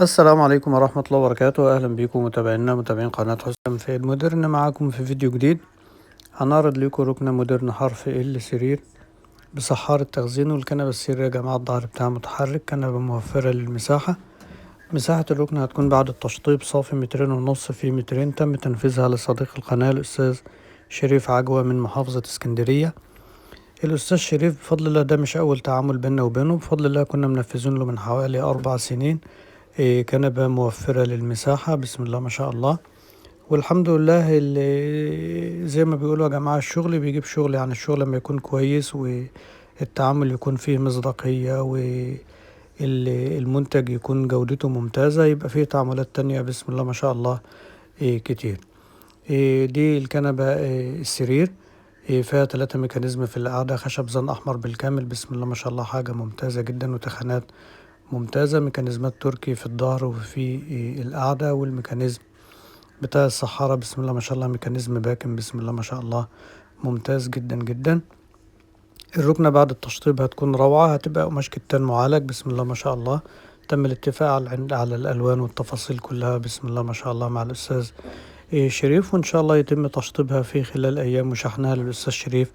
السلام عليكم ورحمة الله وبركاته. أهلا بكم متابعين قناة حسام فؤاد مودرن. معاكم في فيديو جديد هنعرض لكم ركنة مودرن حرف ال سرير بصحارة تخزين. والكنبة السرير يا جماعة الظهر بتاعها متحرك، كنبة موفرة للمساحة. مساحة الركنة هتكون بعد التشطيب صافي 2.5 في 200. تم تنفيذها لصديق القناة الأستاذ شريف عجوة من محافظة اسكندرية. الأستاذ شريف بفضل الله ده مش أول تعامل بينا وبينه، بفضل الله كنا منفذين له من حوالي 4 سنين. كنبة موفرة للمساحة، بسم الله ما شاء الله. والحمد لله اللي زي ما بيقولوا يا جماعة الشغل بيجيب شغل، يعني الشغل لما يكون كويس والتعامل يكون فيه مصداقية والمنتج يكون جودته ممتازة، يبقى فيه تعاملات تانية بسم الله ما شاء الله كتير. دي الكنبة السرير فيها 3 ميكانيزم في القعدة، خشب زن أحمر بالكامل، بسم الله ما شاء الله، حاجة ممتازة جدا وتخانات ممتازة. ميكانيزمات تركي في الظهر وفي القعدة، والميكانيزم بتاع الصحارة بسم الله ما شاء الله ميكانيزم باكن، بسم الله ما شاء الله ممتاز جدا جدا. الركنة بعد التشطيب هتكون روعة، هتبقى قماش كتان معالج، بسم الله ما شاء الله. تم الاتفاق على الألوان والتفاصيل كلها بسم الله ما شاء الله مع الأستاذ شريف، وإن شاء الله يتم تشطيبها في خلال أيام وشحنها للأستاذ شريف،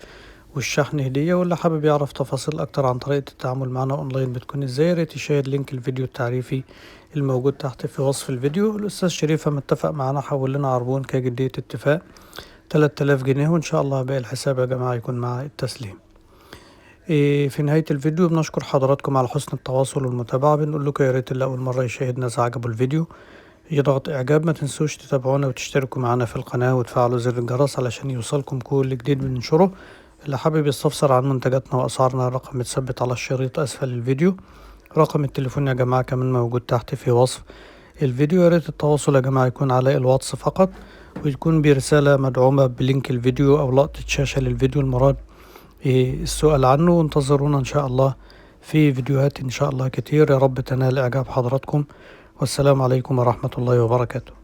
والشحن هدية. واللي حابب يعرف تفاصيل أكتر عن طريقة التعامل معنا أونلاين بتكون إزاي، يا ريت يشاهد لينك الفيديو التعريفي الموجود تحت في وصف الفيديو. الأستاذ شريف متفق معنا، حول لنا عربون كجدية اتفاق 3000 جنيه، وإن شاء الله باقي الحساب يا جماعة يكون مع التسليم. في نهاية الفيديو بنشكر حضراتكم على حسن التواصل والمتابعة. بنقول لكم يا ريت اللي أول مرة يشاهدنا إذا عجبه الفيديو يضغط إعجاب، ما تنسوش تتابعونا وتشتركوا معنا في القناة وتفعلوا زر الجرس علشان يوصلكم كل جديد بننشره. اللي حابب يستفسر عن منتجاتنا وأسعارنا الرقم متثبت على الشريط أسفل الفيديو. رقم التليفون يا جماعة كمان موجود تحت في وصف الفيديو. يا ريت التواصل يا جماعة يكون على الواتس فقط، ويكون برسالة مدعومة بلينك الفيديو أو لقطة شاشة للفيديو المراد السؤال عنه. وانتظرونا إن شاء الله في فيديوهات إن شاء الله كتير، يا رب تنال إعجاب حضراتكم. والسلام عليكم ورحمة الله وبركاته.